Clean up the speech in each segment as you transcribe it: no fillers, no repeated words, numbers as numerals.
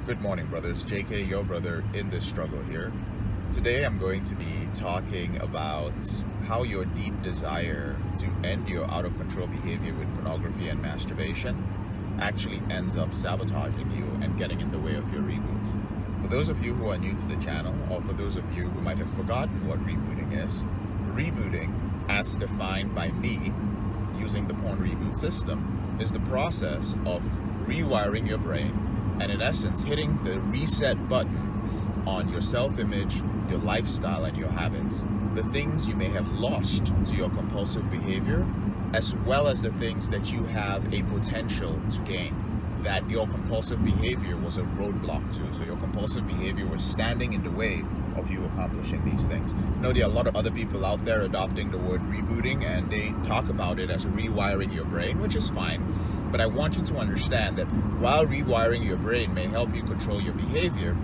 Good morning, brothers. JK, your brother in this struggle here. Today I'm going to be talking about how your deep desire to end your out-of-control behavior with pornography and masturbation actually ends up sabotaging you and getting in the way of your reboot. For those of you who are new to the channel, or for those of you who might have forgotten what rebooting is, rebooting, as defined by me using the porn reboot system, is the process of rewiring your brain and in essence hitting the reset button on your self-image, your lifestyle, and your habits, the things you may have lost to your compulsive behavior, as well as the things that you have a potential to gain, that your compulsive behavior was a roadblock to. So your compulsive behavior was standing in the way of you accomplishing these things. You know, there are a lot of other people out there adopting the word rebooting, and they talk about it as rewiring your brain, which is fine. But I want you to understand that while rewiring your brain may help you control your behavior,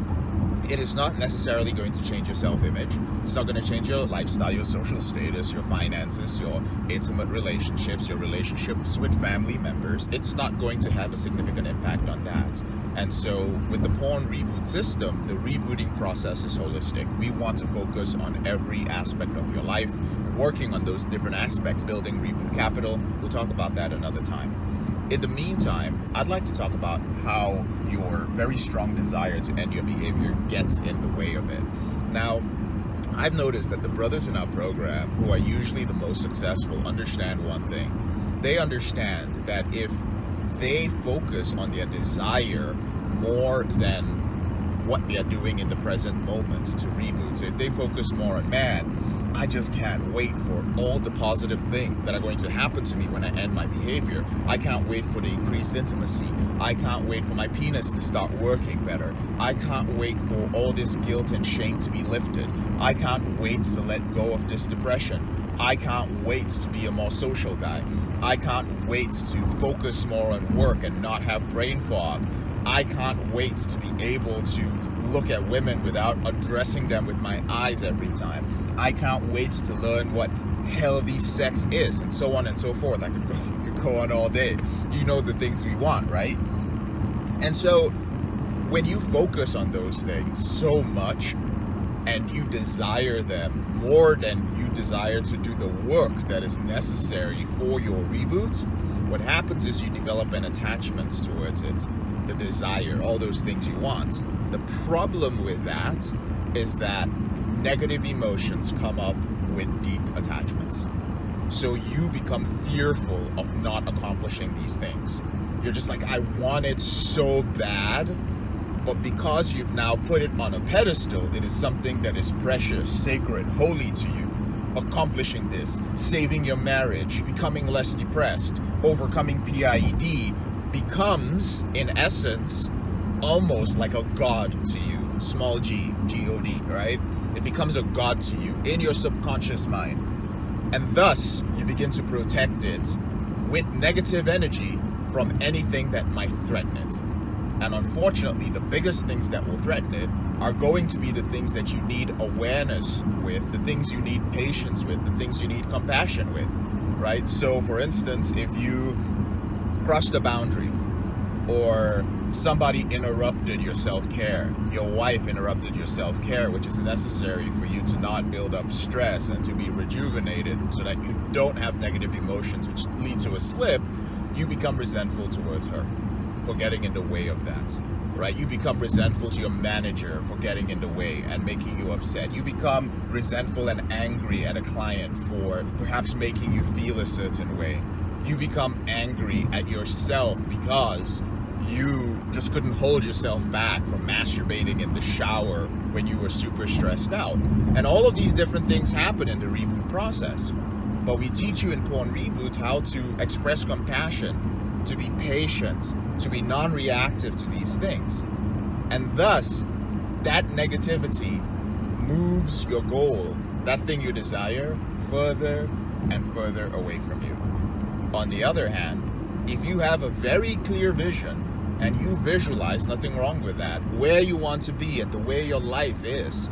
it is not necessarily going to change your self-image. It's not going to change your lifestyle, your social status, your finances, your intimate relationships, your relationships with family members. It's not going to have a significant impact on that. And so with the porn reboot system, the rebooting process is holistic. We want to focus on every aspect of your life, working on those different aspects, building reboot capital. We'll talk about that another time. In the meantime, I'd like to talk about how your very strong desire to end your behavior gets in the way of it. Now, I've noticed that the brothers in our program, who are usually the most successful, understand one thing. They understand that if they focus on their desire more than what they are doing in the present moment to reboot, so if they focus more on, man, I just can't wait for all the positive things that are going to happen to me when I end my behavior. I can't wait for the increased intimacy. I can't wait for my penis to start working better. I can't wait for all this guilt and shame to be lifted. I can't wait to let go of this depression. I can't wait to be a more social guy. I can't wait to focus more on work and not have brain fog. I can't wait to be able to look at women without addressing them with my eyes every time. I can't wait to learn what healthy sex is, and so on and so forth. I could go on all day. You know the things we want, right? And so when you focus on those things so much and you desire them more than you desire to do the work that is necessary for your reboot, what happens is you develop an attachment towards it, the desire, all those things you want. The problem with that is that negative emotions come up with deep attachments. So you become fearful of not accomplishing these things. You're just like, I want it so bad, but because you've now put it on a pedestal, it is something that is precious, sacred, holy to you. Accomplishing this, saving your marriage, becoming less depressed, overcoming PIED becomes, in essence, almost like a god to you. Small g, G-O-D, right? It becomes a god to you in your subconscious mind. And thus, you begin to protect it with negative energy from anything that might threaten it. And unfortunately, the biggest things that will threaten it are going to be the things that you need awareness with, the things you need patience with, the things you need compassion with, right? So for instance, if you cross the boundary, or somebody interrupted your self-care, your wife interrupted your self-care, which is necessary for you to not build up stress and to be rejuvenated so that you don't have negative emotions which lead to a slip, you become resentful towards her for getting in the way of that, right? You become resentful to your manager for getting in the way and making you upset. You become resentful and angry at a client for perhaps making you feel a certain way. You become angry at yourself because you just couldn't hold yourself back from masturbating in the shower when you were super stressed out. And all of these different things happen in the reboot process. But we teach you in Porn Reboot how to express compassion, to be patient, to be non-reactive to these things. And thus, that negativity moves your goal, that thing you desire, further and further away from you. On the other hand, if you have a very clear vision and you visualize, nothing wrong with that, where you want to be and the way your life is,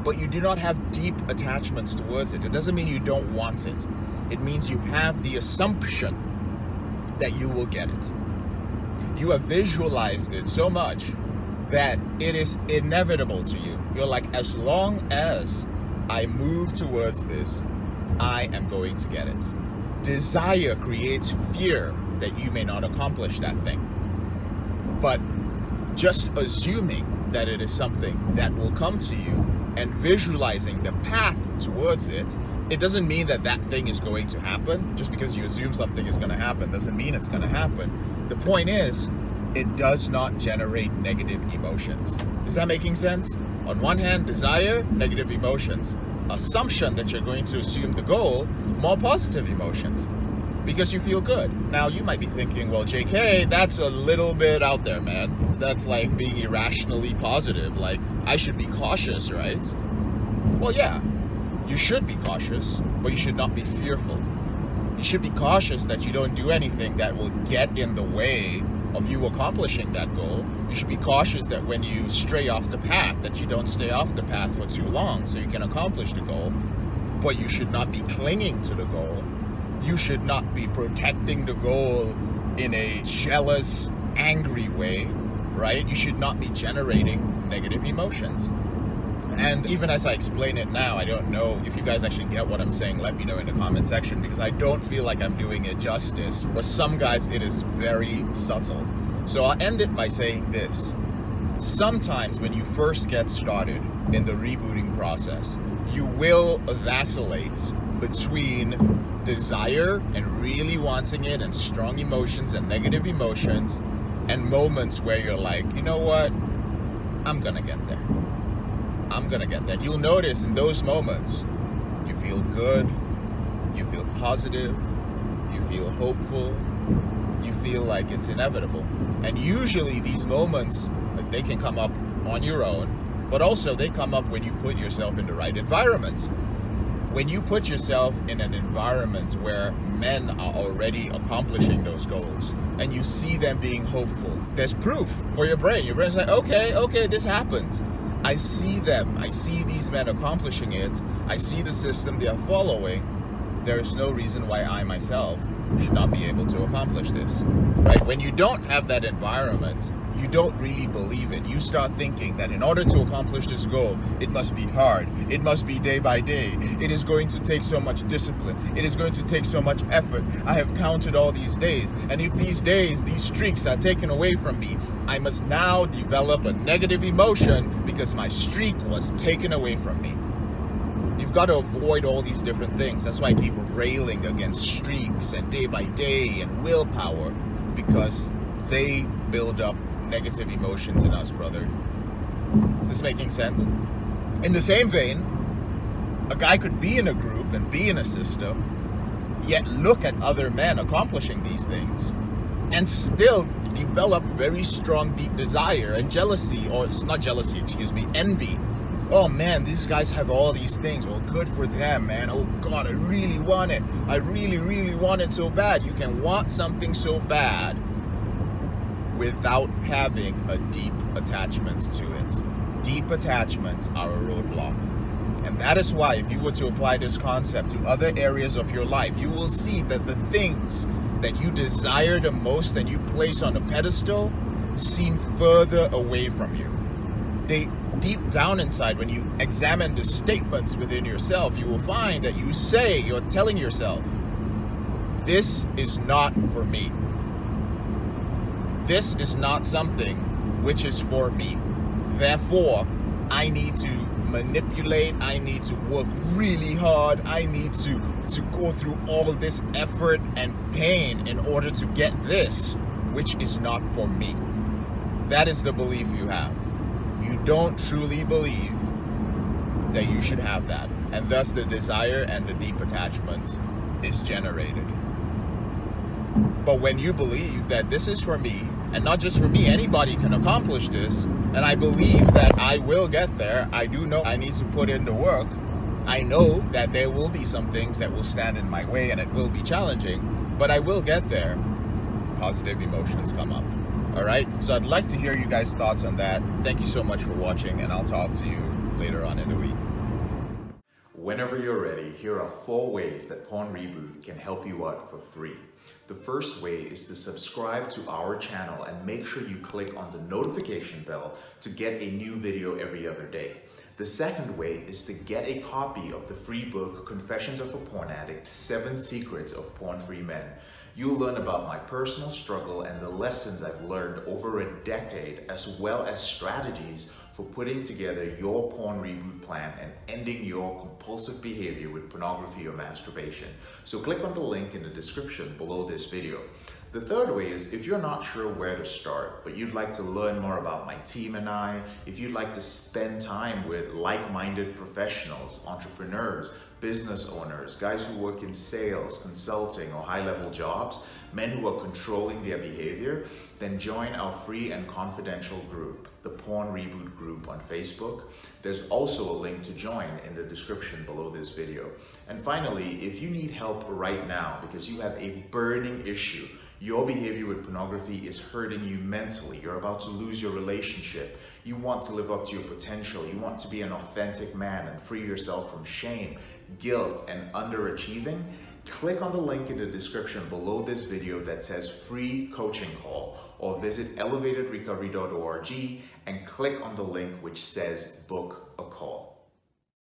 but you do not have deep attachments towards it, it doesn't mean you don't want it. It means you have the assumption that you will get it. You have visualized it so much that it is inevitable to you. You're like, as long as I move towards this, I am going to get it. Desire creates fear that you may not accomplish that thing. But just assuming that it is something that will come to you and visualizing the path towards it, it doesn't mean that that thing is going to happen. Just because you assume something is going to happen doesn't mean it's going to happen. The point is, it does not generate negative emotions. Is that making sense? On one hand, desire, negative emotions. Assumption that you're going to assume the goal, more positive emotions, because you feel good. Now, you might be thinking, well, JK, that's a little bit out there, man. That's like being irrationally positive. Like, I should be cautious, right? Well, yeah, you should be cautious, but you should not be fearful. You should be cautious that you don't do anything that will get in the way of you accomplishing that goal. You should be cautious that when you stray off the path, that you don't stay off the path for too long so you can accomplish the goal. But you should not be clinging to the goal. You should not be protecting the goal in a jealous, angry way, right? You should not be generating negative emotions. And even as I explain it now, I don't know if you guys actually get what I'm saying. Let me know in the comment section, because I don't feel like I'm doing it justice. For some guys, it is very subtle. So I'll end it by saying this. Sometimes when you first get started in the rebooting process, you will vacillate between desire and really wanting it and strong emotions and negative emotions, and moments where you're like, you know what, I'm gonna get there. I'm gonna get there. And you'll notice in those moments, you feel good, you feel positive, you feel hopeful, you feel like it's inevitable. And usually these moments, they can come up on your own, but also they come up when you put yourself in the right environment. When you put yourself in an environment where men are already accomplishing those goals and you see them being hopeful, there's proof for your brain. Your brain's like, okay, this happens. I see them. I see these men accomplishing it. I see the system they are following. There is no reason why I myself should not be able to accomplish this, right? When you don't have that environment, you don't really believe it. You start thinking that in order to accomplish this goal, it must be hard. It must be day by day. It is going to take so much discipline. It is going to take so much effort. I have counted all these days, and if these days, these streaks are taken away from me, I must now develop a negative emotion because my streak was taken away from me. You've got to avoid all these different things. That's why I keep railing against streaks and day by day and willpower, because they build up negative emotions in us, brother. Is this making sense? In the same vein, a guy could be in a group and be in a system, yet look at other men accomplishing these things and still develop very strong, deep desire and jealousy, or it's not jealousy, excuse me, envy. Oh man, these guys have all these things. Well, good for them, man. Oh God, I really want it. I really, really want it so bad. You can want something so bad without having a deep attachment to it. Deep attachments are a roadblock. And that is why, if you were to apply this concept to other areas of your life, you will see that the things that you desire the most and you place on a pedestal seem further away from you. They deep down inside, when you examine the statements within yourself, you will find that you're telling yourself, this is not for me. This is not something which is for me. Therefore, I need to manipulate, I need to work really hard, I need to go through all this effort and pain in order to get this, which is not for me. That is the belief you have. You don't truly believe that you should have that, and thus the desire and the deep attachment is generated. But when you believe that this is for me, and not just for me, anybody can accomplish this, and I believe that I will get there, I do know I need to put in the work, I know that there will be some things that will stand in my way and it will be challenging, but I will get there, positive emotions come up. All right, so I'd like to hear you guys' thoughts on that. Thank you so much for watching, and I'll talk to you later on in the week. Whenever you're ready, here are 4 ways that Porn Reboot can help you out for free. The first way is to subscribe to our channel and make sure you click on the notification bell to get a new video every other day. The second way is to get a copy of the free book, Confessions of a Porn Addict, 7 Secrets of Porn-Free Men. You'll learn about my personal struggle and the lessons I've learned over a decade, as well as strategies for putting together your porn reboot plan and ending your compulsive behavior with pornography or masturbation. So click on the link in the description below this video. The third way is if you're not sure where to start, but you'd like to learn more about my team and I, if you'd like to spend time with like-minded professionals, entrepreneurs, business owners, guys who work in sales, consulting, or high-level jobs, men who are controlling their behavior, then join our free and confidential group, the Porn Reboot group on Facebook. There's also a link to join in the description below this video. And finally, if you need help right now because you have a burning issue, your behavior with pornography is hurting you mentally, you're about to lose your relationship, you want to live up to your potential, you want to be an authentic man and free yourself from shame, guilt, and underachieving, click on the link in the description below this video that says free coaching call, or visit elevatedrecovery.org and click on the link which says book a call.